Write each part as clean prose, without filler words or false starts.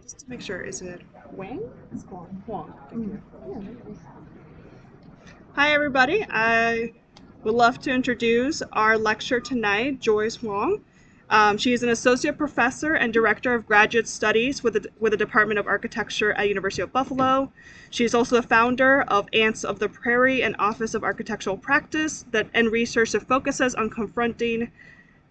Just to make sure, is it Hwang? It's Hwang. Hwang. Thank you. Yeah, no worries. Hi, everybody. I would love to introduce our lecturer tonight, Joyce Hwang. She is an associate professor and director of graduate studies with the Department of Architecture at University of Buffalo. She is also the founder of Ants of the Prairie, an Office of Architectural Practice and research that focuses on confronting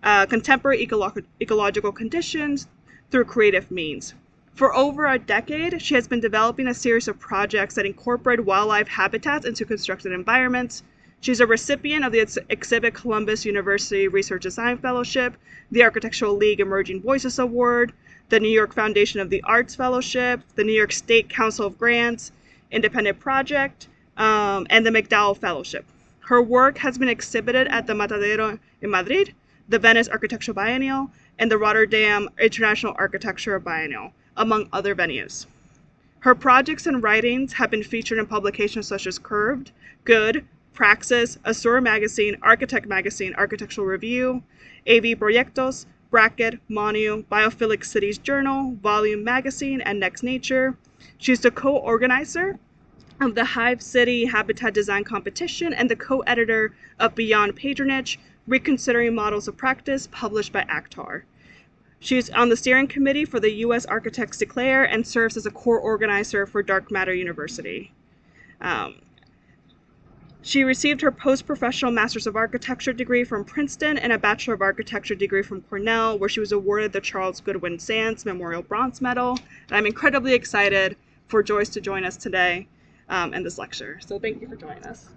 contemporary ecological conditions through creative means. For over a decade, she has been developing a series of projects that incorporate wildlife habitats into constructed environments. She's a recipient of the Exhibit Columbus University Research Design Fellowship, the Architectural League Emerging Voices Award, the New York Foundation of the Arts Fellowship, the New York State Council of Grants, Independent Project, and the McDowell Fellowship. Her work has been exhibited at the Matadero in Madrid, the Venice Architectural Biennial, and the Rotterdam International Architecture Biennial, among other venues. Her projects and writings have been featured in publications such as Curved, Good, Praxis, Azure Magazine, Architect Magazine, Architectural Review, AV Proyectos, Bracket, Monu, Biophilic Cities Journal, Volume Magazine, and Next Nature. She's the co-organizer of the Hive City Habitat Design Competition and the co-editor of Beyond Patronage, Reconsidering Models of Practice, published by ACTAR. She's on the steering committee for the U.S. Architects Declare and serves as a core organizer for Dark Matter University. She received her post-professional Master's of Architecture degree from Princeton and a Bachelor of Architecture degree from Cornell, where she was awarded the Charles Goodwin Sands Memorial Bronze Medal. And I'm incredibly excited for Joyce to join us today in this lecture. So thank you for joining us.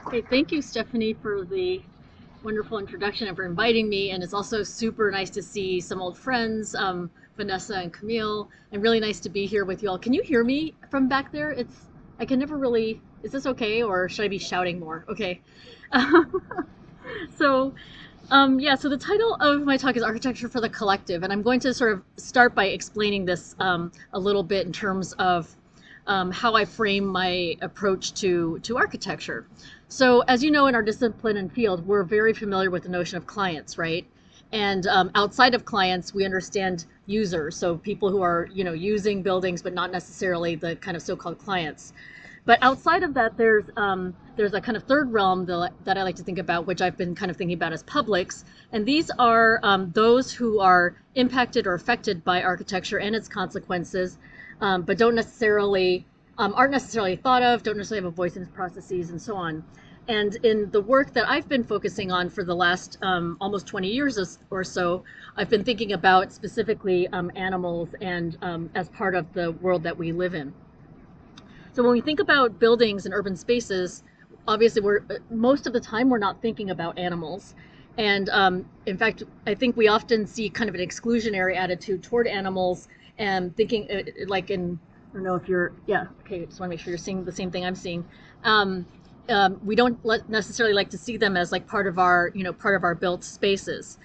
Okay, thank you, Stephanie, for the wonderful introduction and for inviting me. And it's also super nice to see some old friends, Vanessa and Camille, and really nice to be here with you all. Can you hear me from back there? I can never really, is this okay, or should I be shouting more? Okay. So the title of my talk is Architecture for the Collective, and I'm going to sort of start by explaining this a little bit in terms of how I frame my approach to architecture. So as you know, in our discipline and field, we're very familiar with the notion of clients, right? And outside of clients, we understand users, so people who are, using buildings, but not necessarily the kind of so-called clients. But outside of that, there's a kind of third realm that I like to think about, which I've been kind of thinking about as publics. And these are those who are impacted or affected by architecture and its consequences, but aren't necessarily thought of, don't necessarily have a voice in its processes, and so on. And in the work that I've been focusing on for the last almost 20 years or so, I've been thinking about specifically animals and as part of the world that we live in. So when we think about buildings and urban spaces, obviously most of the time we're not thinking about animals. And in fact, I think we often see kind of an exclusionary attitude toward animals and thinking like in, I don't know if you're, yeah, okay, just want to make sure you're seeing the same thing I'm seeing. We don't necessarily like to see them as like part of our built spaces.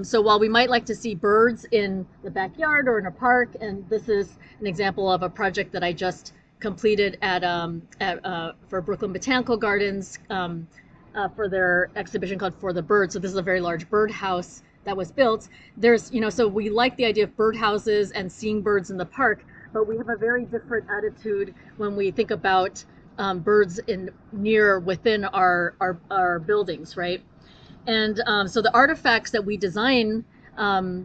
So while we might like to see birds in the backyard or in a park, and this is an example of a project that I just completed for Brooklyn Botanical Gardens for their exhibition called For the Birds. So this is a very large bird house that was built. There's, so we like the idea of birdhouses and seeing birds in the park, but we have a very different attitude when we think about birds within our buildings, right? And so the artifacts that we design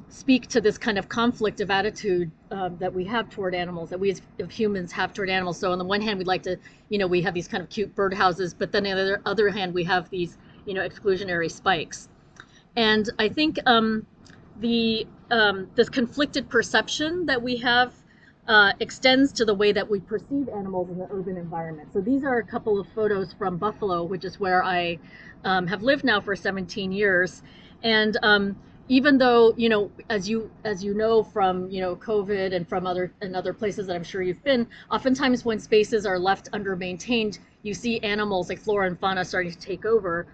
speak to this kind of conflict of attitude that we have toward animals, that we as humans have toward animals. So on the one hand, we'd like to, we have these kind of cute birdhouses, but then on the other hand, we have these, exclusionary spikes. And I think this conflicted perception that we have extends to the way that we perceive animals in the urban environment. So these are a couple of photos from Buffalo, which is where I have lived now for 17 years. And even though, as you know from, COVID and from other places that I'm sure you've been, oftentimes when spaces are left under-maintained, you see animals like flora and fauna starting to take over.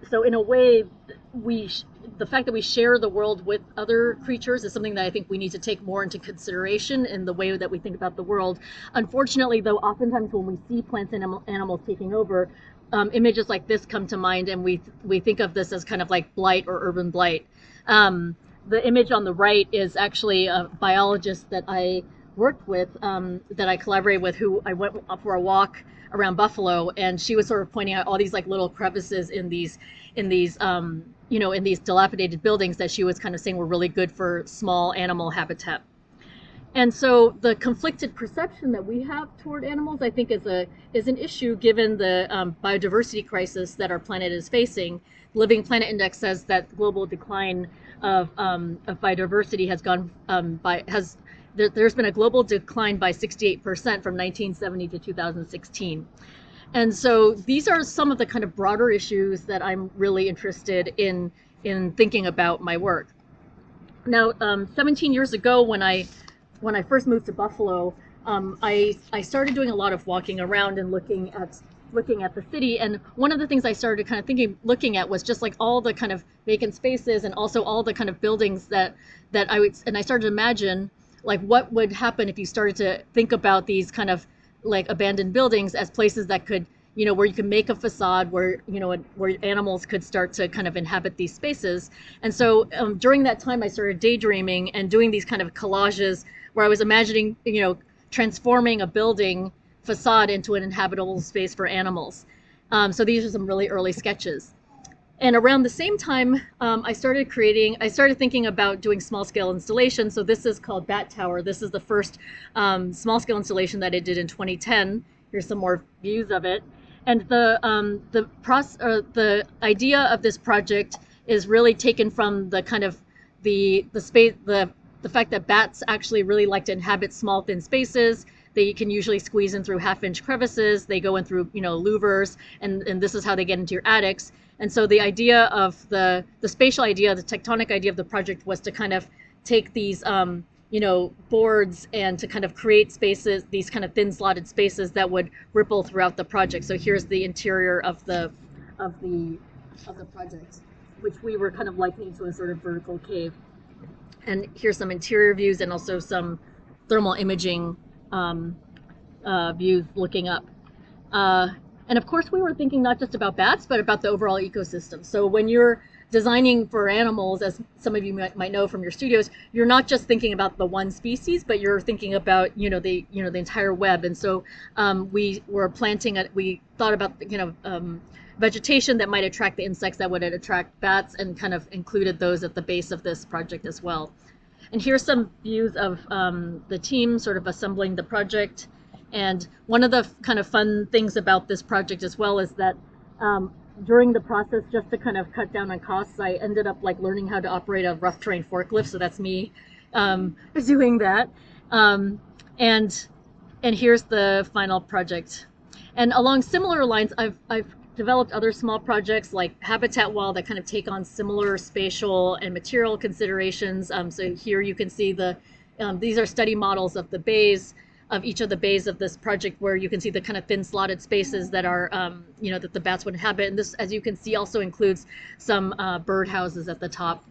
So in a way, the fact that we share the world with other creatures is something that I think we need to take more into consideration in the way that we think about the world. Unfortunately, though, oftentimes when we see plants and animals taking over, images like this come to mind, and we think of this as kind of like blight or urban blight. The image on the right is actually a biologist that I worked with, that I collaborated with, who I went for a walk around Buffalo, and she was sort of pointing out all these like little crevices in these in these dilapidated buildings that she was kind of saying were really good for small animal habitat. And so the conflicted perception that we have toward animals, I think, is an issue given the biodiversity crisis that our planet is facing. Living Planet Index says that global decline of biodiversity has gone there's been a global decline by 68% from 1970 to 2016. And so these are some of the kind of broader issues that I'm really interested in thinking about my work. Now, 17 years ago, when I first moved to Buffalo, I started doing a lot of walking around and looking at the city. And one of the things I started kind of looking at was just like all the kind of vacant spaces and also all the kind of buildings that I started to imagine like what would happen if you started to think about these kind of like abandoned buildings as places that could, where you can make a facade where, where animals could start to kind of inhabit these spaces. And so during that time, I started daydreaming and doing these kind of collages where I was imagining, transforming a building facade into an inhabitable space for animals. So these are some really early sketches. And around the same time, I started thinking about doing small scale installations. So this is called Bat Tower. This is the first small scale installation that I did in 2010. Here's some more views of it. And the idea of this project is really taken from the kind of the fact that bats actually really like to inhabit small thin spaces. They can usually squeeze in through half-inch crevices. They go in through louvers, and this is how they get into your attics. And so the idea of the spatial idea, the tectonic idea of the project was to kind of take these boards and to kind of create spaces, these kind of thin slotted spaces that would ripple throughout the project. So here's the interior of the project, which we were kind of likening to a sort of vertical cave. And here's some interior views and also some thermal imaging views looking up. And of course, we were thinking not just about bats, but about the overall ecosystem. So when you're designing for animals, as some of you might know from your studios, you're not just thinking about the one species, but you're thinking about the entire web. And so we thought about vegetation that might attract the insects that would attract bats, and kind of included those at the base of this project as well. And here's some views of the team sort of assembling the project. And one of the kind of fun things about this project as well is that during the process, just to kind of cut down on costs, I ended up like learning how to operate a rough terrain forklift. So that's me doing that. And here's the final project. And along similar lines, I've developed other small projects like Habitat Wall that kind of take on similar spatial and material considerations. So here you can see these are study models of the bays, of each of the bays of this project, where you can see the kind of thin slotted spaces that are, that the bats would inhabit. And this, as you can see, also includes some bird houses at the top.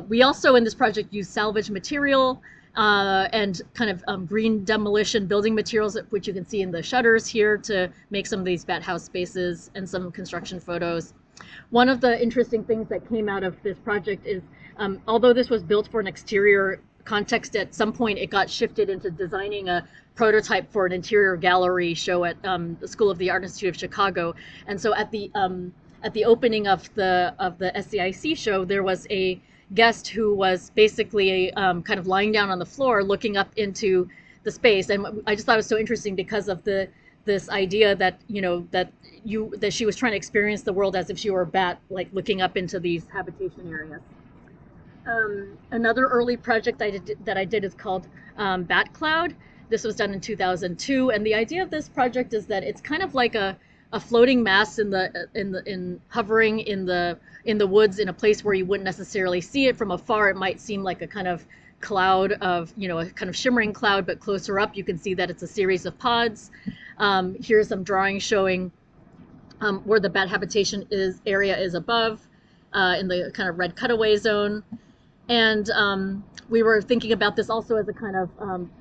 We also, in this project, use salvage material and kind of green demolition building materials, which you can see in the shutters here, to make some of these bat house spaces, and some construction photos. One of the interesting things that came out of this project is, although this was built for an exterior context, at some point it got shifted into designing a prototype for an interior gallery show at the School of the Art Institute of Chicago. And so at the opening of the SCIC show, there was a guest who was basically kind of lying down on the floor looking up into the space. And I just thought it was so interesting because of this idea that that she was trying to experience the world as if she were a bat, like looking up into these habitation areas. Another early project that I did is called Bat Cloud. This was done in 2002, and the idea of this project is that it's kind of like a floating mass hovering in the woods, in a place where you wouldn't necessarily see it from afar. It might seem like a kind of cloud of a kind of shimmering cloud, but closer up you can see that it's a series of pods. Here's some drawings showing where the bat habitation area is above, in the kind of red cutaway zone. And we were thinking about this also as a kind of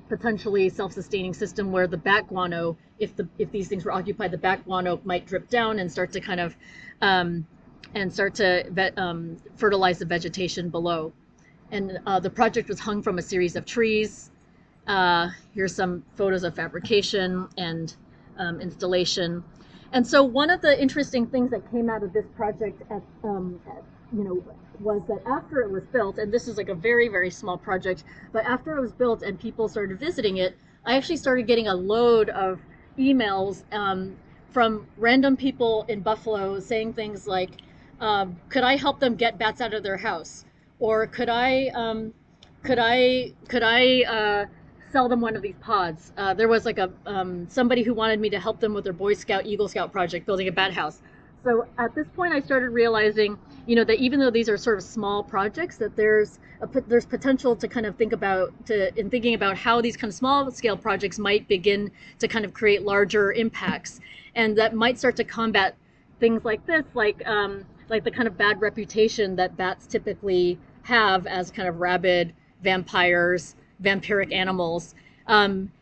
potentially self-sustaining system, where the bat guano, if these things were occupied, the bat guano might drip down and start to kind of and start to fertilize the vegetation below. And the project was hung from a series of trees. Here's some photos of fabrication and installation. And so one of the interesting things that came out of this project was that after it was built, and this is like a very, very small project, but after it was built and people started visiting it, I actually started getting a load of emails from random people in Buffalo saying things like, could I help them get bats out of their house? Or could I sell them one of these pods? There was like a somebody who wanted me to help them with their Boy Scout, Eagle Scout project, building a bat house. So at this point, I started realizing, that even though these are sort of small projects, that there's potential to kind of think about in thinking about how these kind of small scale projects might begin to kind of create larger impacts, and that might start to combat things like this, like the kind of bad reputation that bats typically have as kind of rabid vampires, vampiric animals,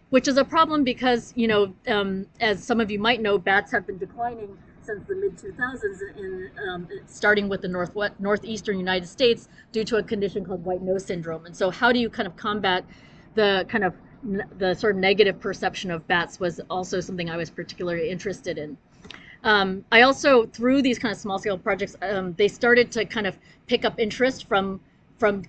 which is a problem because, as some of you might know, bats have been declining since the mid 2000s, starting with the northeastern United States due to a condition called white nose syndrome. And so, how do you kind of combat the sort of negative perception of bats was also something I was particularly interested in. I also, through these kind of small scale projects, they started to kind of pick up interest from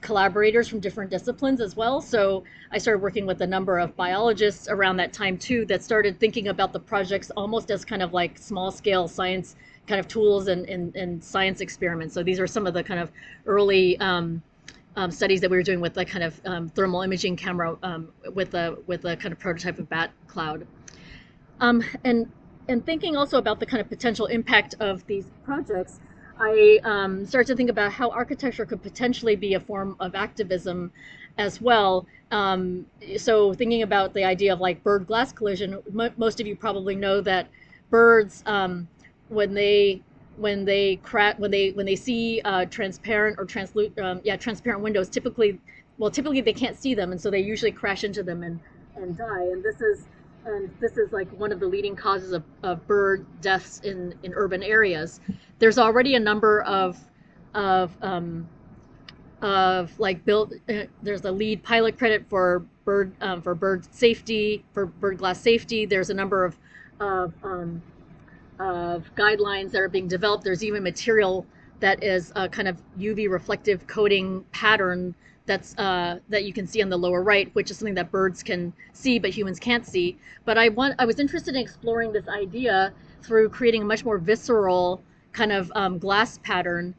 collaborators from different disciplines as well. So I started working with a number of biologists around that time too, that started thinking about the projects almost as kind of like small scale science kind of tools and science experiments. So these are some of the kind of early studies that we were doing with the kind of thermal imaging camera with a kind of prototype of bat cloud. And thinking also about the kind of potential impact of these projects, I started to think about how architecture could potentially be a form of activism as well. So thinking about the idea of like bird-glass collision, most of you probably know that birds, when they see transparent or transparent windows, typically they can't see them, and so they usually crash into them and die. And this is like one of the leading causes of bird deaths in urban areas. There's already a number of like built. There's a lead pilot credit for bird safety, for bird glass safety. There's a number of guidelines that are being developed. There's even material that is a kind of UV reflective coating pattern that you can see on the lower right, which is something that birds can see but humans can't see. But I was interested in exploring this idea through creating a much more visceral kind of glass pattern.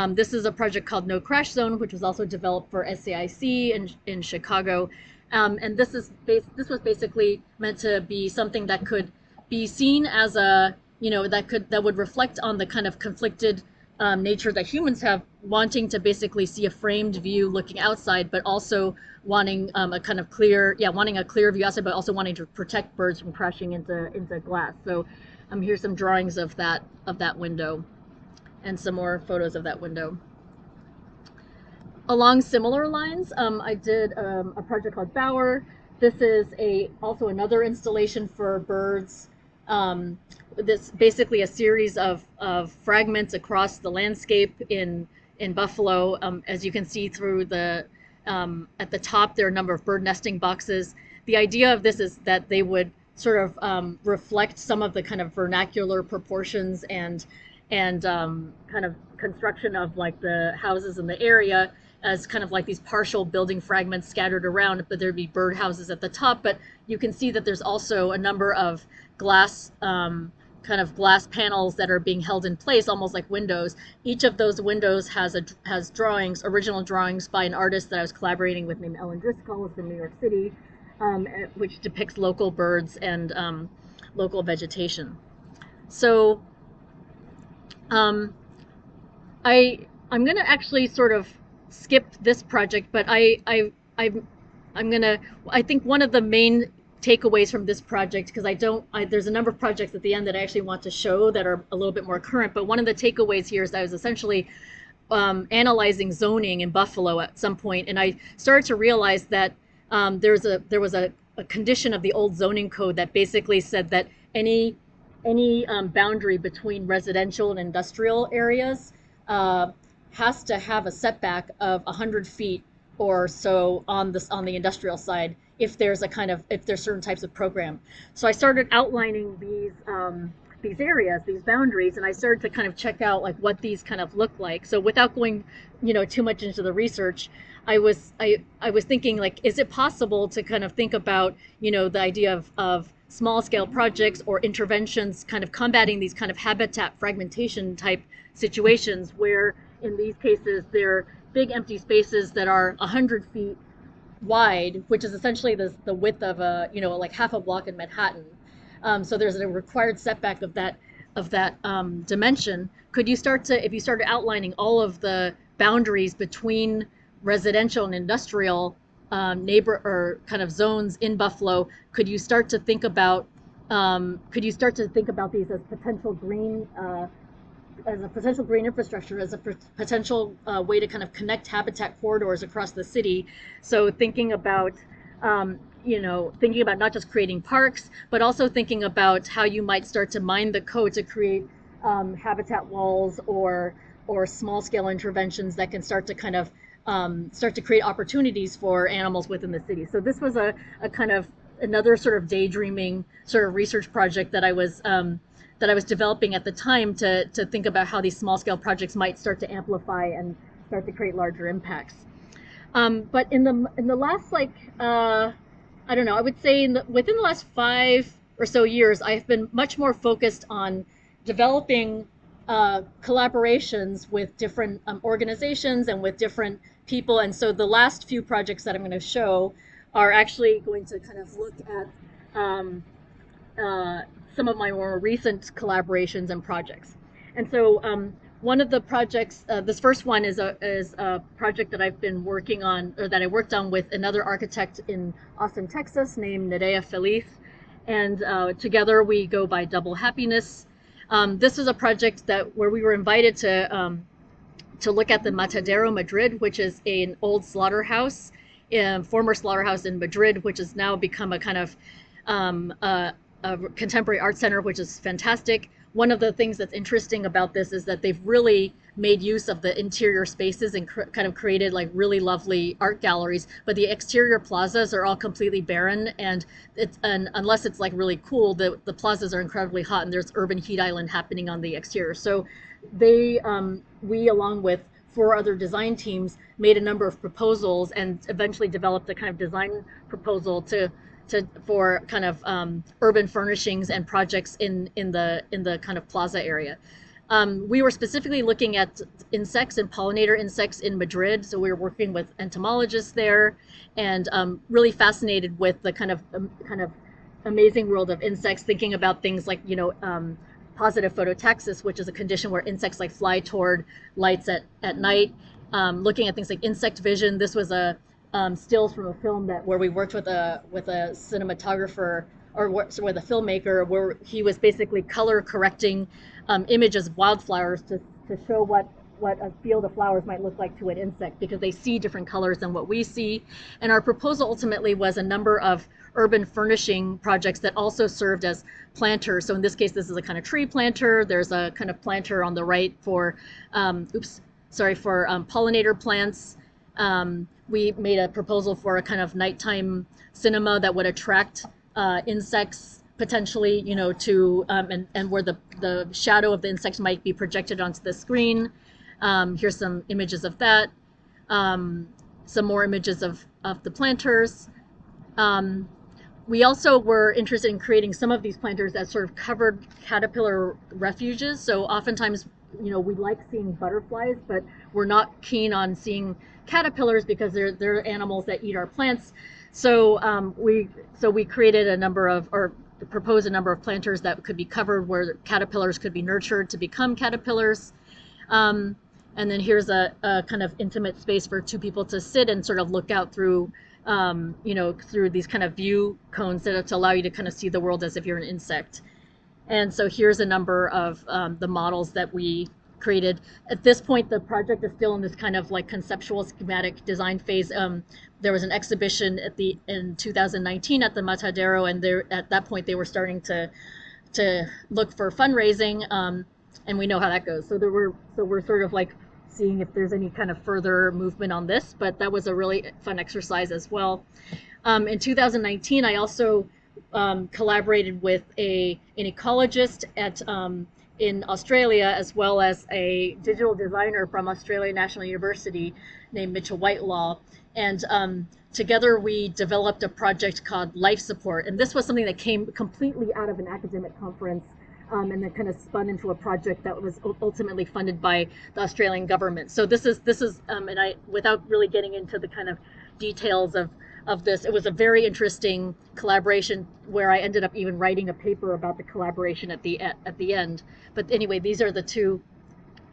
This is a project called No Crash Zone, which was also developed for SAIC in Chicago, and this was basically meant to be something that could be seen as that would reflect on the kind of conflicted nature that humans have, wanting to basically see a framed view looking outside, but also wanting a clear view outside, but also wanting to protect birds from crashing into glass. So here's some drawings of that window and some more photos of that window. Along similar lines, I did a project called Bower. This is also another installation for birds. This basically a series of fragments across the landscape in Buffalo. As you can see through at the top, there are a number of bird nesting boxes. The idea of this is that they would sort of reflect some of the kind of vernacular proportions and kind of construction of like the houses in the area as kind of like these partial building fragments scattered around, but there'd be bird houses at the top. But you can see that there's also a number of glass kind of glass panels that are being held in place, almost like windows. Each of those windows has original drawings by an artist that I was collaborating with named Ellen Driscoll from New York City, which depicts local birds and local vegetation. So I'm going to actually sort of skip this project, but I think one of the main takeaways from this project, because there's a number of projects at the end that I actually want to show that are a little bit more current, but one of the takeaways here is that I was essentially analyzing zoning in Buffalo at some point, and I started to realize that there was a condition of the old zoning code that basically said that any boundary between residential and industrial areas uh, has to have a setback of 100 feet or so on the industrial side if there's a kind of if there's certain types of program. So I started outlining these areas, these boundaries, and I started to kind of check out like what these kind of look like. So without going, too much into the research, I was thinking like, is it possible to kind of think about, the idea of small scale projects or interventions kind of combating these kind of habitat fragmentation type situations where in these cases they're big empty spaces that are 100 feet wide, which is essentially the width of a, like half a block in Manhattan. So there's a required setback of that dimension. Could you start to, if you started outlining all of the boundaries between residential and industrial neighbor or kind of zones in Buffalo, could you start to think about these as a potential green infrastructure, as a potential way to kind of connect habitat corridors across the city. So thinking about not just creating parks, but also thinking about how you might start to mine the code to create habitat walls or small scale interventions that can start to kind of start to create opportunities for animals within the city. So this was a kind of another sort of daydreaming sort of research project that I was developing at the time to think about how these small scale projects might start to amplify and start to create larger impacts. But in the last I don't know, I would say within the last 5 or so years, I've been much more focused on developing collaborations with different organizations and with different people. And so the last few projects that I'm going to show are actually going to kind of look at some of my more recent collaborations and projects. And so one of the projects, this first one is a project that I've been working on, or that I worked on with another architect in Austin, Texas, named Nerea Feliz. And together we go by Double Happiness. This is a project where we were invited to look at the Matadero Madrid, which is an old slaughterhouse, former slaughterhouse in Madrid, which has now become a kind of a contemporary art center, which is fantastic. One of the things that's interesting about this is that they've really made use of the interior spaces and kind of created like really lovely art galleries, but the exterior plazas are all completely barren, and unless it's like really cool, the plazas are incredibly hot and there's urban heat island happening on the exterior. So we, along with 4 other design teams, made a number of proposals and eventually developed a kind of design proposal for kind of urban furnishings and projects in the kind of plaza area. We were specifically looking at insects and pollinator insects in Madrid, so we were working with entomologists there, and really fascinated with the kind of amazing world of insects. Thinking about things like positive phototaxis, which is a condition where insects like fly toward lights at night. Looking at things like insect vision. This was a stills from a film where we worked with a cinematographer or with a filmmaker, where he was basically color correcting images of wildflowers to show what a field of flowers might look like to an insect, because they see different colors than what we see. And our proposal ultimately was a number of urban furnishing projects that also served as planters. So in this case, this is a kind of tree planter. There's a kind of planter on the right for pollinator plants. We made a proposal for a kind of nighttime cinema that would attract insects potentially, and where the shadow of the insects might be projected onto the screen. Here's some images of that. Some more images of the planters. We also were interested in creating some of these planters as sort of covered caterpillar refuges. So oftentimes, we like seeing butterflies, but we're not keen on seeing caterpillars because they're animals that eat our plants. So we created proposed a number of planters that could be covered, where caterpillars could be nurtured to become caterpillars. And then here's a kind of intimate space for 2 people to sit and sort of look out through, through these kind of view cones to allow you to kind of see the world as if you're an insect. And so here's a number of the models that we created. At this point, the project is still in this kind of like conceptual schematic design phase. There was an exhibition in 2019 at the Matadero, and at that point they were starting to look for fundraising. and we know how that goes. So we're sort of like seeing if there's any kind of further movement on this, but that was a really fun exercise as well. In 2019, I also collaborated with an ecologist in Australia, as well as a digital designer from Australia National University named Mitchell Whitelaw. And together we developed a project called Life Support. And this was something that came completely out of an academic conference, and then kind of spun into a project that was ultimately funded by the Australian government. So this is and I, without really getting into the kind of details of this, it was a very interesting collaboration where I ended up even writing a paper about the collaboration at the end. But anyway, these are the two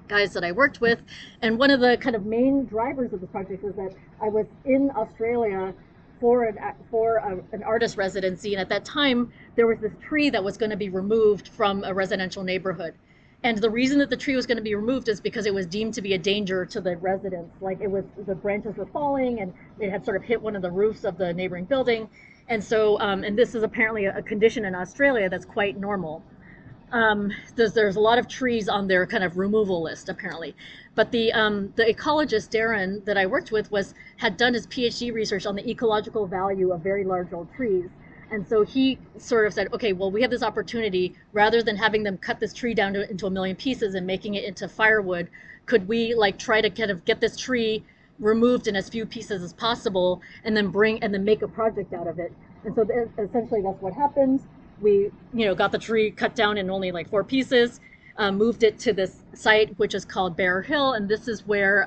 guys that I worked with, and one of the kind of main drivers of the project was that I was in Australia for an artist residency, and at that time there was this tree that was going to be removed from a residential neighborhood. And the reason that the tree was going to be removed is because it was deemed to be a danger to the residents. Like the branches were falling, and it had sort of hit one of the roofs of the neighboring building. And so, and this is apparently a condition in Australia that's quite normal. There's a lot of trees on their kind of removal list apparently, but the ecologist Darren that I worked with had done his PhD research on the ecological value of very large old trees, and so he sort of said, okay, well, we have this opportunity, rather than having them cut this tree down into a million pieces and making it into firewood, could we like try to kind of get this tree removed in as few pieces as possible, and then make a project out of it. And so essentially that's what happened. We got the tree cut down in only like 4 pieces, moved it to this site which is called Bear Hill, and this is where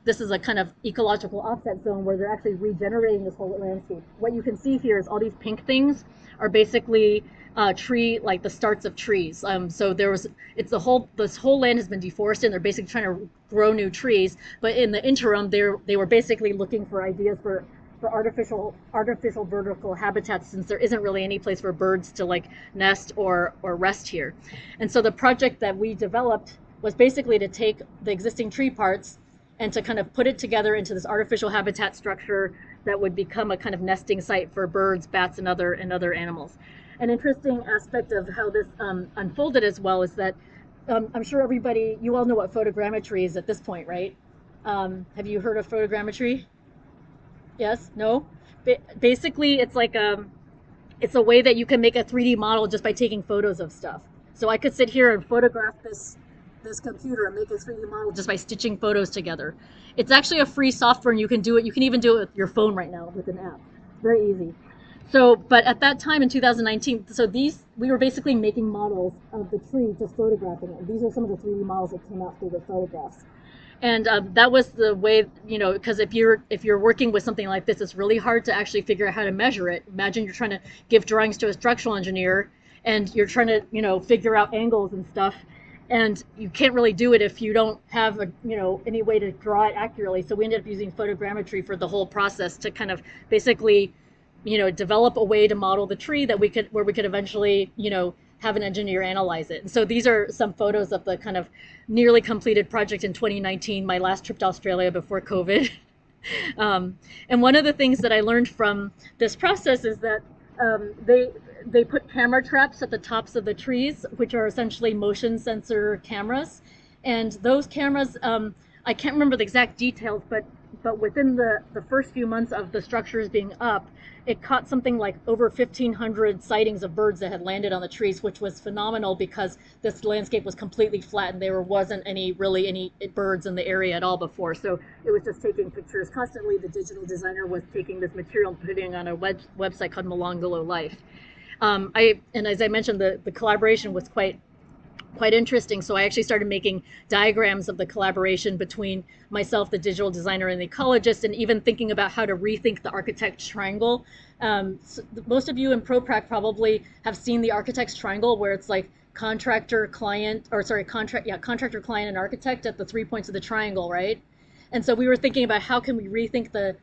this is a kind of ecological offset zone where they're actually regenerating this whole landscape. What you can see here is all these pink things are basically like the starts of trees. So this whole land has been deforested, and they're basically trying to grow new trees, but in the interim they were basically looking for ideas for artificial vertical habitats, since there isn't really any place for birds to like nest or rest here. And so the project that we developed was basically to take the existing tree parts and to kind of put it together into this artificial habitat structure that would become a kind of nesting site for birds, bats, and other animals. An interesting aspect of how this unfolded as well is that I'm sure you all know what photogrammetry is at this point, right? Have you heard of photogrammetry? Yes? No? Basically, it's like it's a way that you can make a 3D model just by taking photos of stuff. So I could sit here and photograph this computer and make a 3D model just by stitching photos together. It's actually a free software, and you can do it. You can even do it with your phone right now with an app. Very easy. So, but at that time in 2019, we were basically making models of the tree, just photographing it. These are some of the 3D models that came out through the photographs. And that was the way, because if you're working with something like this, it's really hard to actually figure out how to measure it. Imagine you're trying to give drawings to a structural engineer, and you're trying to figure out angles and stuff, and you can't really do it if you don't have any way to draw it accurately. So we ended up using photogrammetry for the whole process to kind of basically develop a way to model the tree where we could eventually have an engineer analyze it. And so these are some photos of the kind of nearly completed project in 2019, my last trip to Australia before COVID. And one of the things that I learned from this process is that they put camera traps at the tops of the trees, which are essentially motion sensor cameras. And those cameras, I can't remember the exact details, but within the first few months of the structures being up, it caught something like over 1,500 sightings of birds that had landed on the trees, which was phenomenal because this landscape was completely flat and there wasn't any birds in the area at all before. So it was just taking pictures constantly. The digital designer was taking this material and putting it on a website called Malongolo Life. And as I mentioned, the collaboration was quite interesting. So I actually started making diagrams of the collaboration between myself, the digital designer, and the ecologist, and even thinking about how to rethink the architect's triangle. So most of you in ProPrac probably have seen the architect's triangle, where it's like contractor, client, contractor, client, and architect at the 3 points of the triangle, right? And so we were thinking about how can we rethink the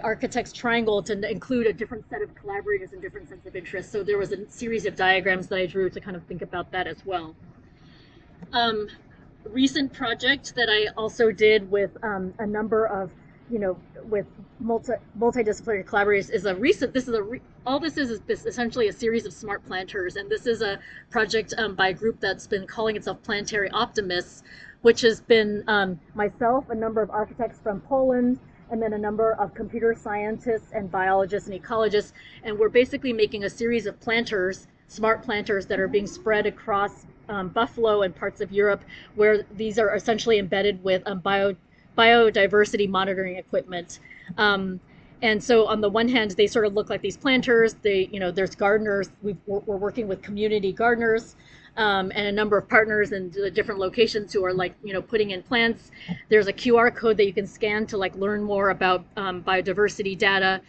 architect's triangle to include a different set of collaborators and different sets of interests. So there was a series of diagrams that I drew to kind of think about that as well. Recent project that I also did with a number of with multidisciplinary collaborators is a recent. This is a all this is this essentially a series of smart planters, and this is a project by a group that's been calling itself Planetary Optimists, which has been myself, a number of architects from Poland, and then a number of computer scientists and biologists and ecologists, and we're basically making a series of planters, smart planters that are being spread across Buffalo and parts of Europe, where these are essentially embedded with biodiversity monitoring equipment. And so on the one hand, they sort of look like these planters. There's gardeners. We're working with community gardeners and a number of partners in the different locations who are putting in plants. There's a QR code that you can scan to learn more about biodiversity data.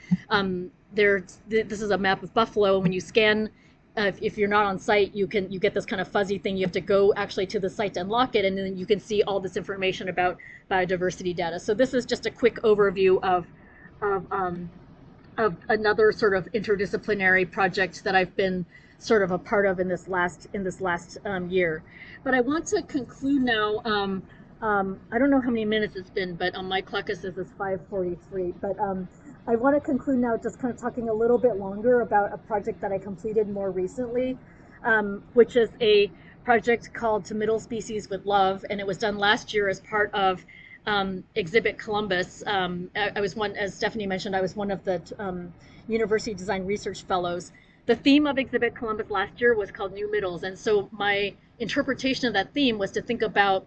This is a map of Buffalo. When you scan, if you're not on site, you get this kind of fuzzy thing. You have to go actually to the site to unlock it, and then you can see all this information about biodiversity data. So this is just a quick overview of another sort of interdisciplinary project that I've been sort of a part of in this last year. But I want to conclude now. I don't know how many minutes it's been, but on my clock it says it's 5:43. But I want to conclude now just kind of talking a little bit longer about a project that I completed more recently, which is a project called To Middle Species with Love, and it was done last year as part of Exhibit Columbus. I was one, as Stephanie mentioned, I was one of the University Design Research Fellows. The theme of Exhibit Columbus last year was called New Middles, and so my interpretation of that theme was to think about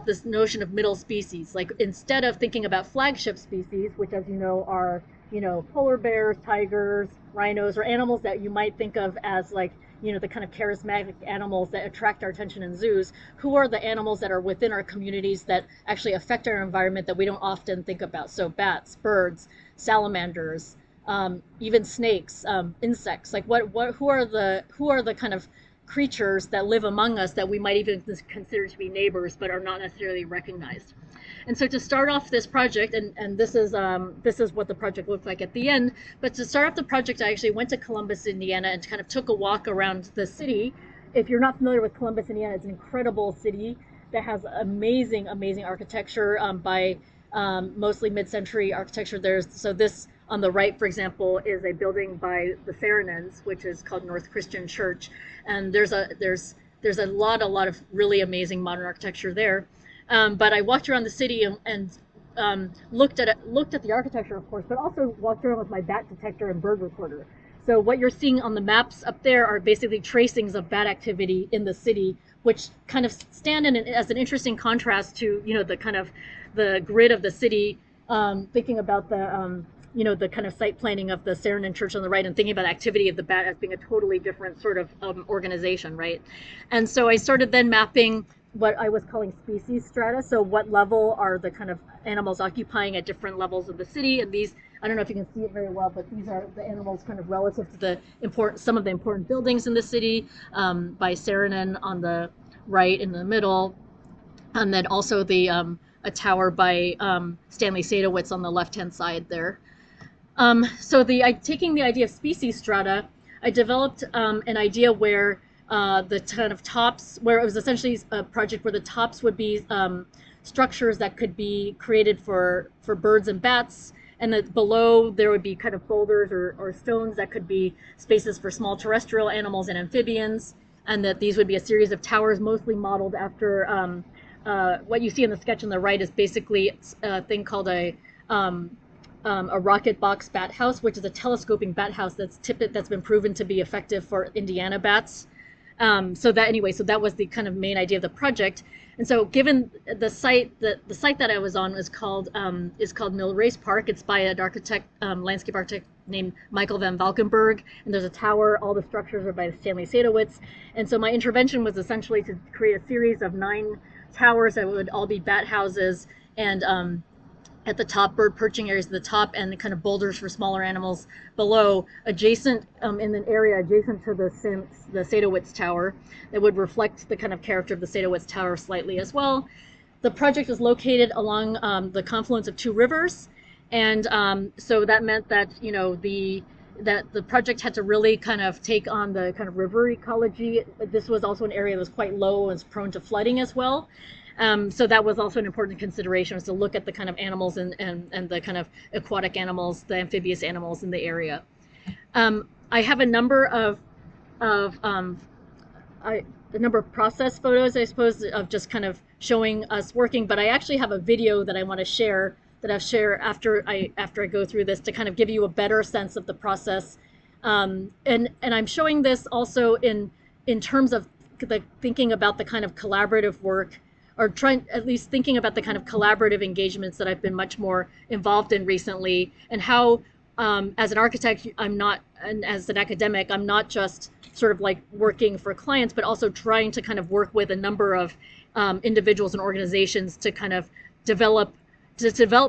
this notion of middle species. Like, instead of thinking about flagship species, which, as you know, are polar bears, tigers, rhinos, or animals that you might think of as the kind of charismatic animals that attract our attention in zoos, who are the animals that are within our communities that actually affect our environment that we don't often think about. So bats, birds, salamanders, even snakes, insects. Who are the kind of creatures that live among us that we might even consider to be neighbors but are not necessarily recognized. And so to start off this project, and this is what the project looked like at the end, but to start off the project, I actually went to Columbus, Indiana, and kind of took a walk around the city. If you're not familiar with Columbus, Indiana, it's an incredible city that has amazing architecture by mostly mid-century architecture. This on the right, for example, is a building by the Saranens, which is called North Christian Church, and there's a lot of really amazing modern architecture there. But I walked around the city and looked at the architecture, of course, but also walked around with my bat detector and bird recorder. So what you're seeing on the maps up there are basically tracings of bat activity in the city, which kind of stand as an interesting contrast to the kind of the grid of the city. Thinking about the kind of site planning of the Sarenen Church on the right, and thinking about activity of the bat as being a totally different sort of organization, right? And so I started then mapping what I was calling species strata. So what level are the kind of animals occupying at different levels of the city? And these, I don't know if you can see it very well, but these are the animals kind of relative to some of the important buildings in the city, by Sarenen on the right in the middle, and then also a tower by Stanley Sadowitz on the left-hand side there. Taking the idea of species strata, I developed an idea where the kind of tops, where it was essentially a project where the tops would be structures that could be created for birds and bats, and that below there would be kind of boulders or stones that could be spaces for small terrestrial animals and amphibians, and that these would be a series of towers mostly modeled after what you see in the sketch on the right is basically a thing called a rocket box bat house, which is a telescoping bat house that's been proven to be effective for Indiana bats. So that was the kind of main idea of the project. And so, given the site that I was on is called Mill Race Park. It's by an architect, landscape architect named Michael van Valkenburg, and there's a tower. All the structures are by Stanley Sadowitz. And so my intervention was essentially to create a series of 9 towers that would all be bat houses, and at the top, bird perching areas at the top, and the kind of boulders for smaller animals below, adjacent in an area adjacent to the Sadowitz Tower that would reflect the kind of character of the Sadowitz Tower slightly as well. The project was located along the confluence of 2 rivers, and so that meant that that the project had to really kind of take on the kind of river ecology. This was also an area that was quite low and was prone to flooding as well. So that was also an important consideration, was to look at the kind of animals and the kind of aquatic animals, the amphibious animals in the area. I have a number of a number of process photos, I suppose, of just kind of showing us working. But I actually have a video that I want to share, that I'll share after I go through this, to kind of give you a better sense of the process. And I'm showing this also in terms of the thinking about the kind of collaborative work, or trying, at least thinking about the kind of collaborative engagements that I've been much more involved in recently, and how as an architect, I'm not, and as an academic, I'm not just sort of like working for clients, but also trying to kind of work with a number of individuals and organizations to kind of develop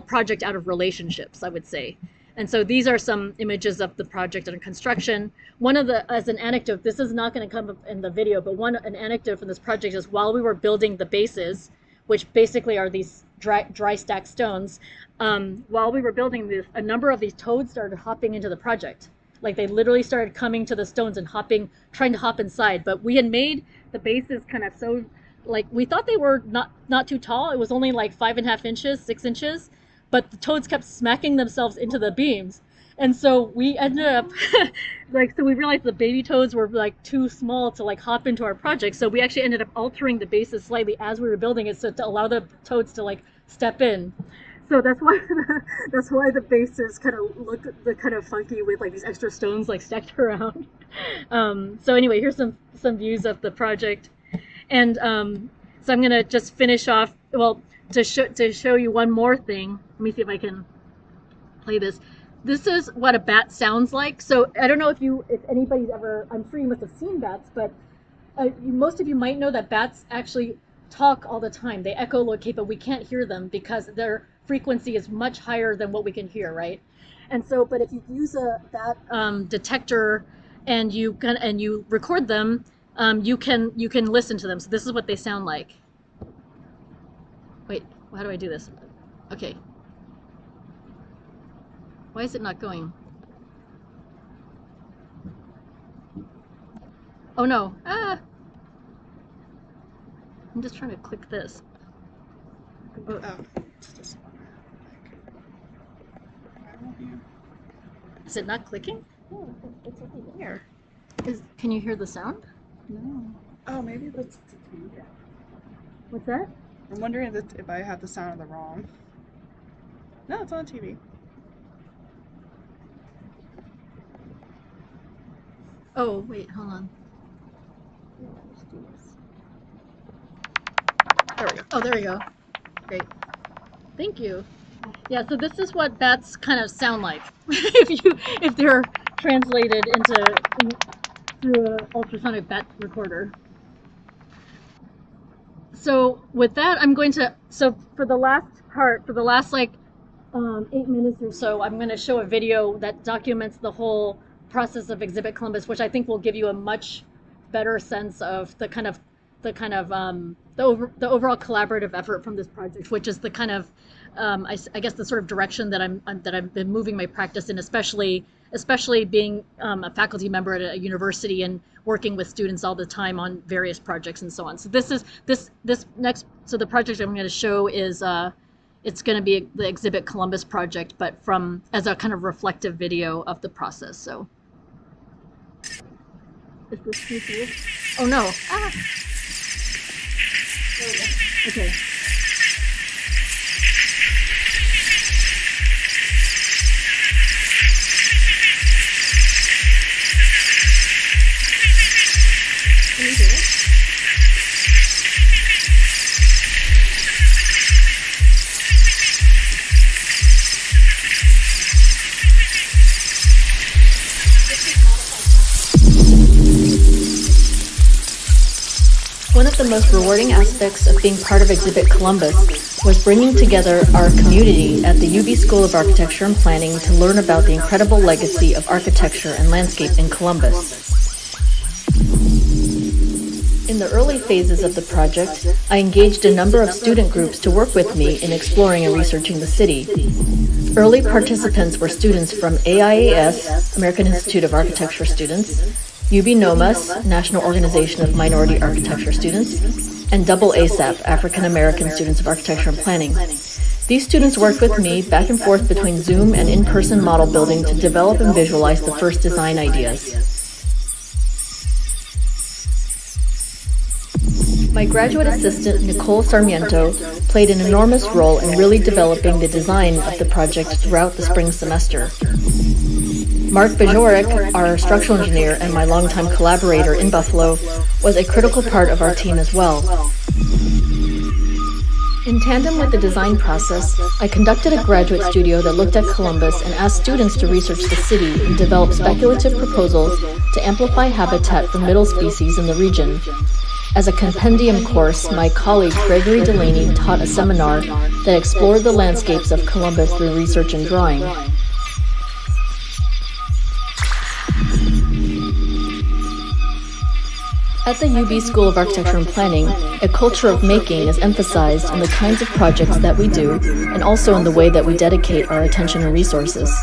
project out of relationships, I would say. And so these are some images of the project under construction. One of the, as an anecdote, this is not going to come up in the video, but an anecdote from this project is, while we were building the bases, which basically are these dry stacked stones, while we were building this, a number of these toads started hopping into the project. Like, they literally started coming to the stones and hopping, trying to hop inside. But we had made the bases kind of so, like, we thought they were not too tall. It was only like 5.5 inches, 6 inches, but the toads kept smacking themselves into the beams. And so we ended up, so we realized the baby toads were like too small to like hop into our project. So we actually ended up altering the bases slightly as we were building it, so to allow the toads to like step in. So that's why the bases kind of look kind of funky with like these extra stones like stacked around. So anyway, here's some views of the project, and so I'm gonna just finish off. Well, to show you one more thing. Let me see if I can play this. This is what a bat sounds like. So I don't know if anybody's ever, I'm sure you must have seen bats, but most of you might know that bats actually talk all the time. They echolocate, but we can't hear them because their frequency is much higher than what we can hear, right? And so, but if you use a bat detector and you record them, you can listen to them. So this is what they sound like. Wait, how do I do this? Okay. Why is it not going? Oh no. Ah! I'm just trying to click this. Oh. Is it not clicking? Oh, it's over there. Can you hear the sound? No. Oh, maybe that's the TV. What's that? I'm wondering if I have the sound of the wrong. No, it's on TV. Oh, wait, hold on. There we go. Oh, there we go. Great. Thank you. Yeah, so this is what bats kind of sound like if they're translated through an ultrasonic bat recorder. So with that, I'm going to, so for the last part, for the last 8 minutes or so, I'm going to show a video that documents the whole process of Exhibit Columbus, which I think will give you a much better sense of the overall collaborative effort from this project, which is the kind of I guess the sort of direction that I've been moving my practice in, especially being a faculty member at a university and working with students all the time on various projects and so on. So so the project I'm going to show is it's going to be the Exhibit Columbus project, but as a kind of reflective video of the process. So is this too cool? Oh no! Ah. There we go. Okay. Can you hear it? One of the most rewarding aspects of being part of Exhibit Columbus was bringing together our community at the UB School of Architecture and Planning to learn about the incredible legacy of architecture and landscape in Columbus. In the early phases of the project, I engaged a number of student groups to work with me in exploring and researching the city. Early participants were students from AIAS, American Institute of Architecture students, UB NOMAS, National Organization of Minority Architecture Students, and AASAP, African American Students of Architecture and Planning. These students worked with me back and forth between Zoom and in-person model building to develop and visualize the first design ideas. My graduate assistant, Nicole Sarmiento, played an enormous role in really developing the design of the project throughout the spring semester. Mark Bajorek, our structural engineer and my longtime collaborator in Buffalo, was a critical part of our team as well. In tandem with the design process, I conducted a graduate studio that looked at Columbus and asked students to research the city and develop speculative proposals to amplify habitat for middle species in the region. As a compendium course, my colleague Gregory Delaney taught a seminar that explored the landscapes of Columbus through research and drawing. At the UB School of Architecture and Planning, a culture of making is emphasized in the kinds of projects that we do, and also in the way that we dedicate our attention and resources.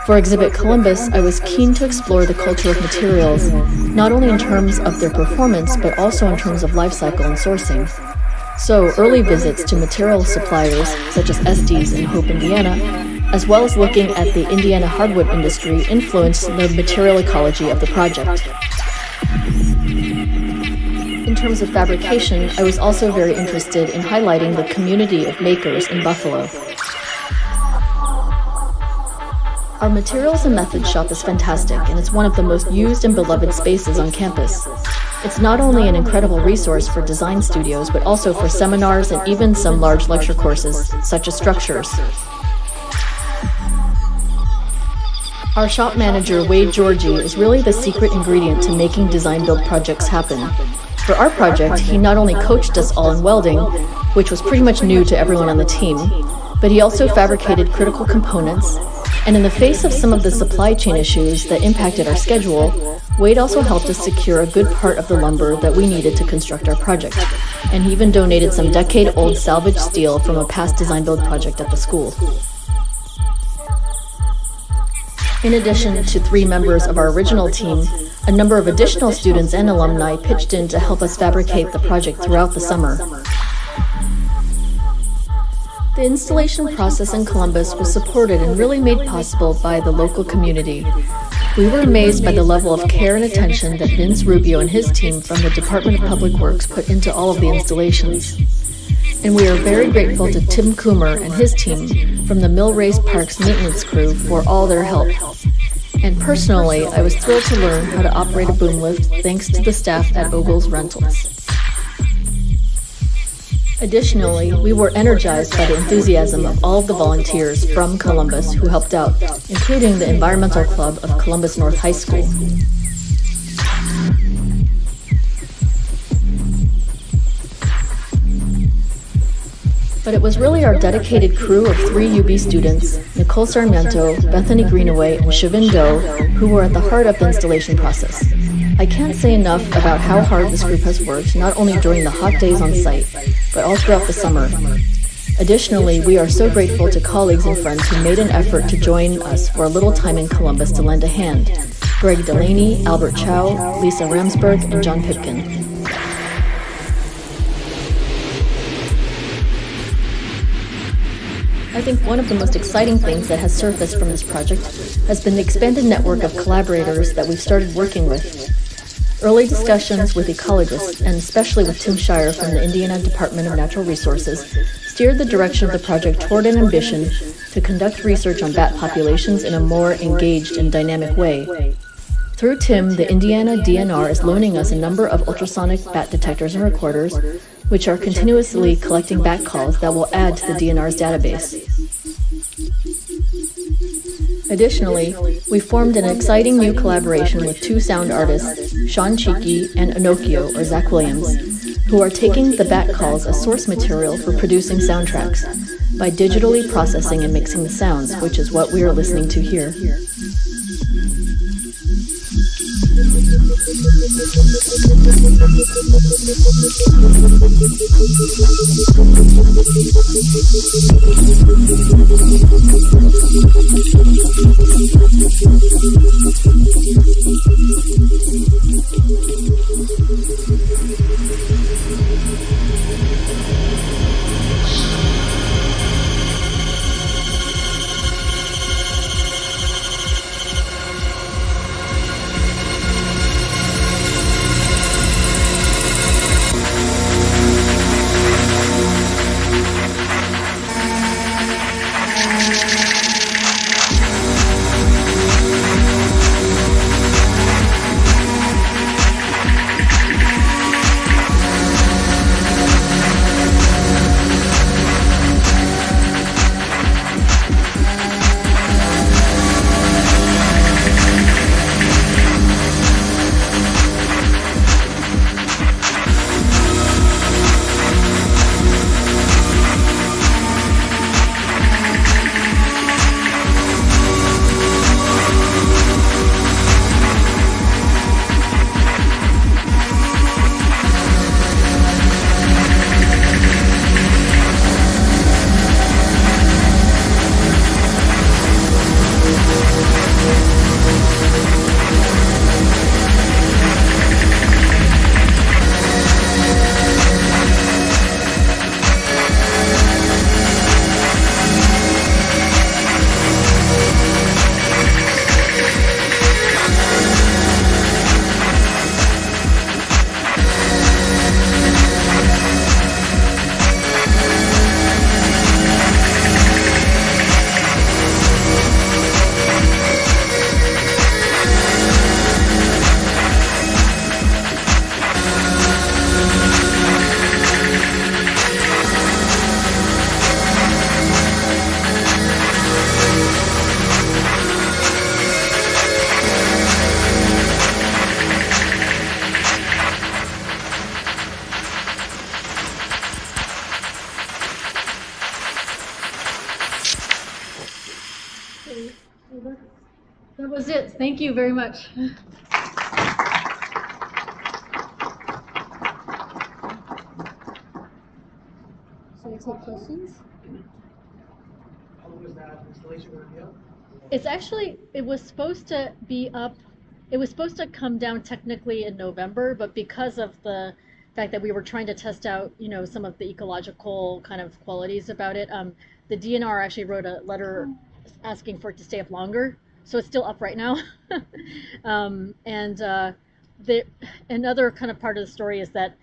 For Exhibit Columbus, I was keen to explore the culture of materials, not only in terms of their performance, but also in terms of life cycle and sourcing. So, early visits to material suppliers, such as Estes in Hope, Indiana, as well as looking at the Indiana hardwood industry, influenced the material ecology of the project. In terms of fabrication, I was also very interested in highlighting the community of makers in Buffalo. Our materials and methods shop is fantastic, and it's one of the most used and beloved spaces on campus. It's not only an incredible resource for design studios, but also for seminars and even some large lecture courses, such as structures. Our shop manager, Wade Georgie, is really the secret ingredient to making design-build projects happen. For our project, he not only coached us all in welding, which was pretty much new to everyone on the team, but he also fabricated critical components, and in the face of some of the supply chain issues that impacted our schedule, Wade also helped us secure a good part of the lumber that we needed to construct our project, and he even donated some decade-old salvaged steel from a past design-build project at the school. In addition to 3 members of our original team, a number of additional students and alumni pitched in to help us fabricate the project throughout the summer. The installation process in Columbus was supported and really made possible by the local community. We were amazed by the level of care and attention that Vince Rubio and his team from the Department of Public Works put into all of the installations. And we are very grateful to Tim Coomer and his team from the Millrace Parks maintenance crew for all their help. And personally, I was thrilled to learn how to operate a boom lift thanks to the staff at Ogle's Rentals. Additionally, we were energized by the enthusiasm of all of the volunteers from Columbus who helped out, including the Environmental Club of Columbus North High School. But it was really our dedicated crew of 3 UB students, Nicole Sarmiento, Bethany Greenaway, and Shavin Doe, who were at the heart of the installation process. I can't say enough about how hard this group has worked, not only during the hot days on site, but all throughout the summer. Additionally, we are so grateful to colleagues and friends who made an effort to join us for a little time in Columbus to lend a hand. Greg Delaney, Albert Chow, Lisa Ramsberg, and John Pipkin. I think one of the most exciting things that has surfaced from this project has been the expanded network of collaborators that we've started working with. Early discussions with ecologists, and especially with Tim Shire from the Indiana Department of Natural Resources, steered the direction of the project toward an ambition to conduct research on bat populations in a more engaged and dynamic way. Through Tim, the Indiana DNR is loaning us a number of ultrasonic bat detectors and recorders, which are continuously collecting bat calls that will add to the DNR's database. Additionally, we formed an exciting new collaboration with 2 sound artists, Sean Cheeky and Inokio, or Zach Williams, who are taking the bat calls as source material for producing soundtracks by digitally processing and mixing the sounds, which is what we are listening to here. That was it. Thank you very much. Should I take questions? How long was that installation going to be up? It's actually, it was supposed to be up, it was supposed to come down technically in November, but because of the fact that we were trying to test out, you know, some of the ecological kind of qualities about it, the DNR actually wrote a letter asking for it to stay up longer. So it's still up right now. The another kind of part of the story is that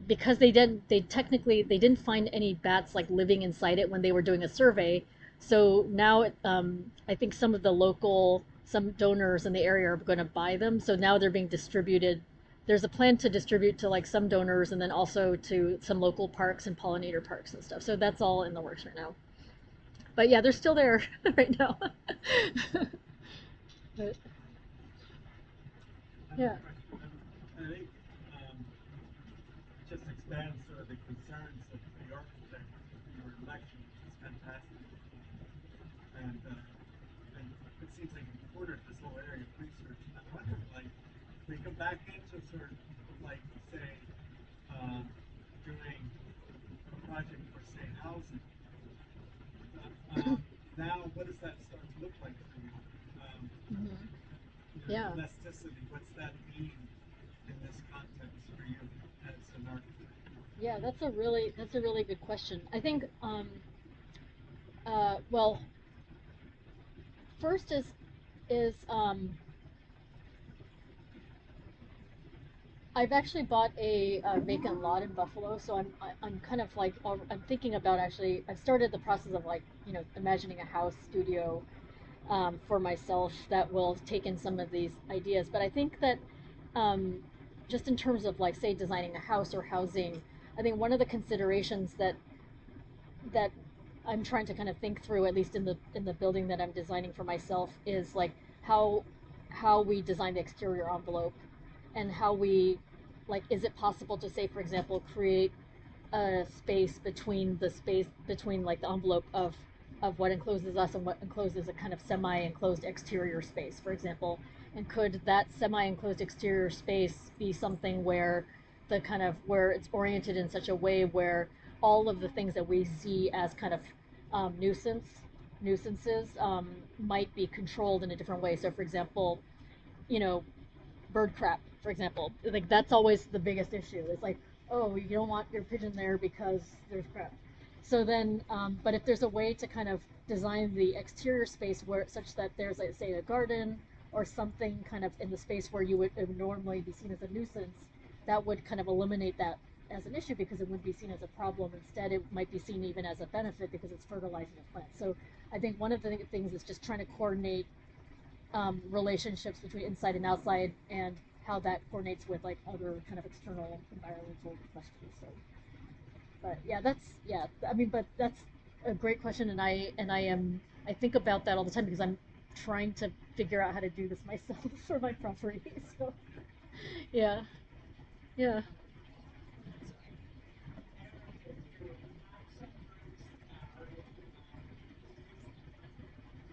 because they didn't find any bats like living inside it when they were doing a survey. So now I think some donors in the area are going to buy them. So now they're being distributed. There's a plan to distribute to like some donors and then also to some local parks and pollinator parks and stuff. So that's all in the works right now. But yeah, they're still there right now. But, yeah. I think just expands sort of the concerns of the architect in your election, which is fantastic. And it seems like you ordered this whole area of research. And I wonder, like, if we go back into sort of, like, say, doing a project for, say, housing. Now, what does that start to look like for you? Yeah. Elasticity, what's that mean in this context for you as an architect? Yeah, that's a really good question. I think well, first is I've actually bought a vacant lot in Buffalo, so I'm kind of like I'm thinking about actually I've started the process of like, you know, imagining a house studio for myself that will take in some of these ideas. But I think that just in terms of like say designing a house or housing, I think one of the considerations that I'm trying to kind of think through, at least in the building that I'm designing for myself, is like how we design the exterior envelope and how we like, is it possible to say, for example, create a space between like the envelope of what encloses us and what encloses a kind of semi-enclosed exterior space, for example, And could that semi-enclosed exterior space be something where where it's oriented in such a way where all of the things that we see as kind of nuisances might be controlled in a different way. So, for example, you know, bird crap, for example, like that's always the biggest issue. It's like, oh, you don't want your pigeon there because there's crap. So then, but if there's a way to kind of design the exterior space where such that there's, like, say, a garden or something kind of in the space where you would normally be seen as a nuisance, that would kind of eliminate that as an issue because it wouldn't be seen as a problem. Instead, it might be seen even as a benefit because it's fertilizing a plant. So I think one of the things is just trying to coordinate relationships between inside and outside and how that coordinates with like other kind of external environmental questions. So, but yeah, I mean, but that's a great question, and I think about that all the time because I'm trying to figure out how to do this myself for my property. So, yeah, yeah.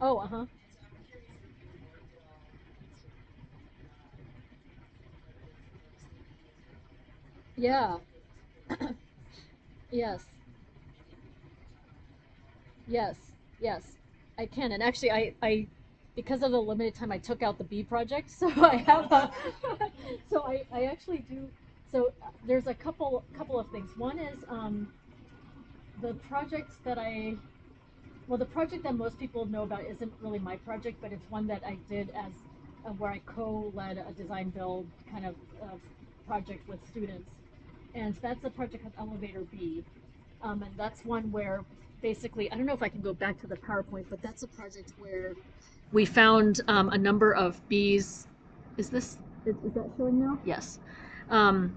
Oh, uh-huh. Yeah. Yes. Yes, yes, I can. And actually, because of the limited time, I took out the bee project, so I have a, so I actually do. So there's a couple of things. One is the project that well, the project that most people know about isn't really my project, but it's one that I did as where I co-led a design build kind of project with students, and that's a project called Elevator B. And that's one where basically, I don't know if I can go back to the PowerPoint, but that's a project where we found a number of bees. Is this, is that showing now? Yes. Um,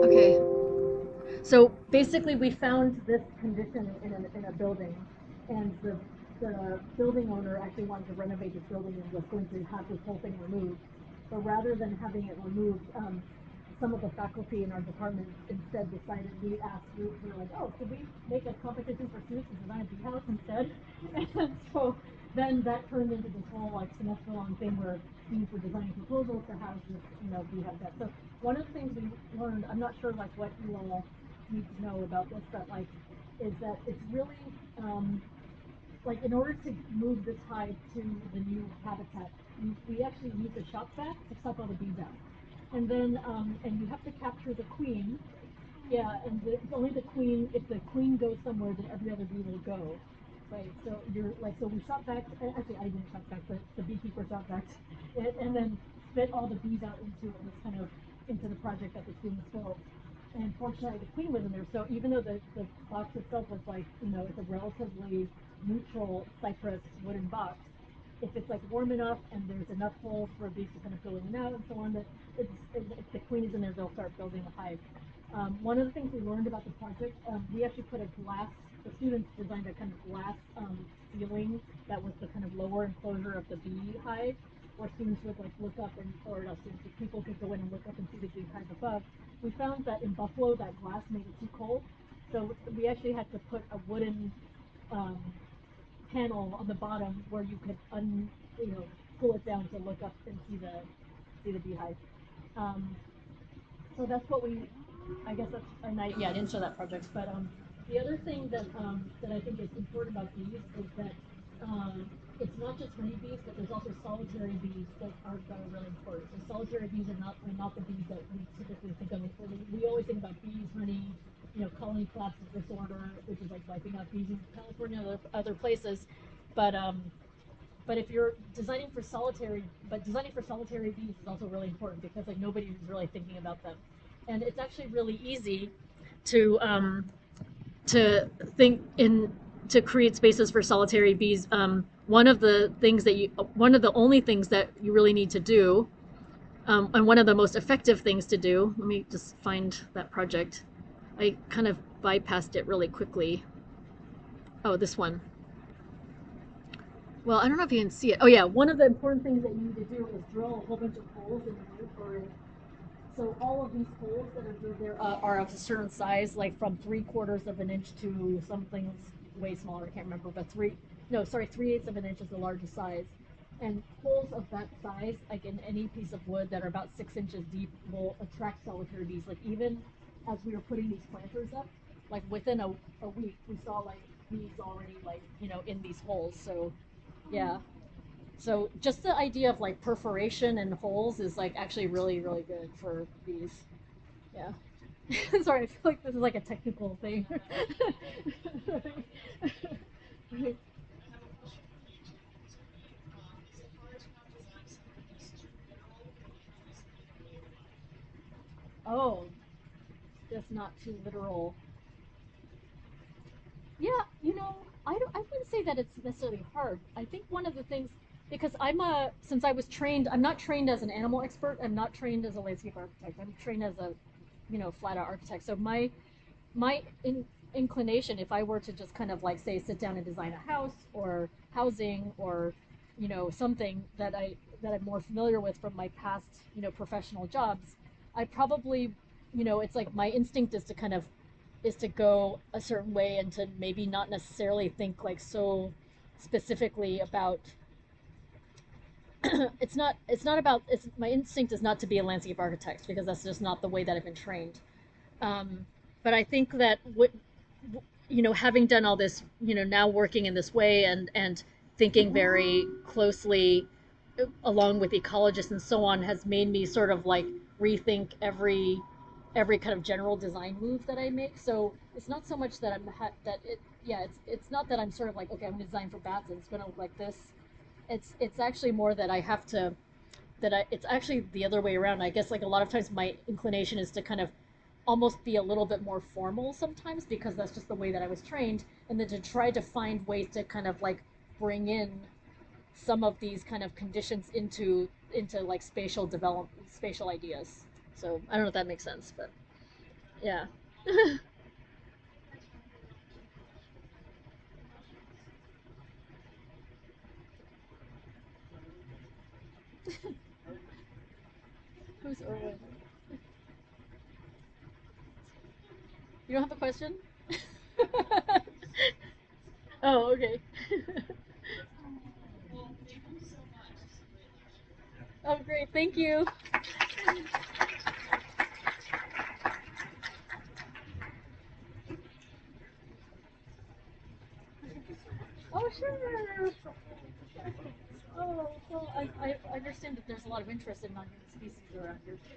okay. So basically, we found this condition in a building, and the building owner actually wanted to renovate this building and was going to have this whole thing removed. But rather than having it removed, some of the faculty in our department instead decided, we were like, oh, should we make a competition for students to design a bee house instead? And so then that turned into this whole like semester long thing where students were designing proposals to have this, bee habitat. So one of the things we learned, I'm not sure like what you all need to know about this, but like, is that it's really like in order to move this hive to the new habitat, we actually use a shop vac to suck all the bees out, and then and you have to capture the queen. Yeah, and only the queen. If the queen goes somewhere, then every other bee will go. Right. So you're like, so we shot back. Actually, I didn't shot back, but the beekeeper shot back, and then spit all the bees out into this kind of into the project that the students built. And fortunately, the queen was in there. So even though the box itself was like, it's a relatively neutral cypress wooden box, if it's like warm enough and there's enough holes for bees to kind of go in and out and so on, that if the queen is in there, they'll start building a hive. One of the things we learned about the project, we actually put a glass, the students designed a kind of glass ceiling that was the kind of lower enclosure of the beehive, where students would like look up and, or not students, but people could go in and look up and see the beehive above. We found that in Buffalo, that glass made it too cold, so we actually had to put a wooden um, panel on the bottom where you could pull it down to look up and see the beehive. Um, so that's what we, I guess that's, and I didn't show that project, but the other thing that I think is important about bees is that it's not just honeybees, but there's also solitary bees that are really important. So solitary bees are not the bees that we typically think of. We always think about bees, honey, colony collapse disorder, which is like wiping out bees in California and other places. But if you're designing for solitary bees is also really important because like nobody is really thinking about them, and it's actually really easy to to think in to create spaces for solitary bees. One of the only things that you really need to do, and one of the most effective things to do. Let me just find that project. I kind of bypassed it really quickly. Oh, this one. Well, I don't know if you can see it. Oh yeah, one of the important things that you need to do is drill a whole bunch of holes in the roof. So all of these holes that are drilled there are of a certain size, like from 3/4 of an inch to something way smaller, I can't remember, but no, sorry, 3/8 of an inch is the largest size. And holes of that size, like in any piece of wood that are about 6 inches deep, will attract solitary bees. Like even as we were putting these planters up, like within a week, we saw like bees already like, in these holes. So yeah. So just the idea of like perforation and holes is like actually really, really good for bees. Yeah. Sorry, I feel like this is like a technical thing. Oh, that's not too literal. Yeah, I wouldn't say that it's necessarily hard. I think one of the things, because since I was trained, I'm not trained as an animal expert. I'm not trained as a landscape architect. I'm trained as a, flat out architect. So my inclination, if I were to just kind of like say sit down and design a house or housing or, something that I'm more familiar with from my past, professional jobs, I probably, it's like my instinct is to go a certain way and to maybe not necessarily think like so specifically about it's not about it's my instinct is not to be a landscape architect because that's just not the way that I've been trained. But I think that having done all this, now working in this way and thinking very closely along with ecologists and so on has made me sort of like rethink every kind of general design move that I make. So it's not so much that it's not that I'm sort of like, okay, I'm going to design for bats and it's going to look like this. It's actually more that I have to it's actually the other way around. I guess like a lot of times my inclination is to kind of almost be a little bit more formal sometimes because that's just the way that I was trained, and then to try to find ways to kind of like bring in some of these kind of conditions into like spatial ideas. So I don't know if that makes sense, but yeah. Who's Erwin? You don't have a question? Oh, okay. Oh, great. Thank you. Oh, sure. Oh, well, I understand that there's a lot of interest in non-human species around here too.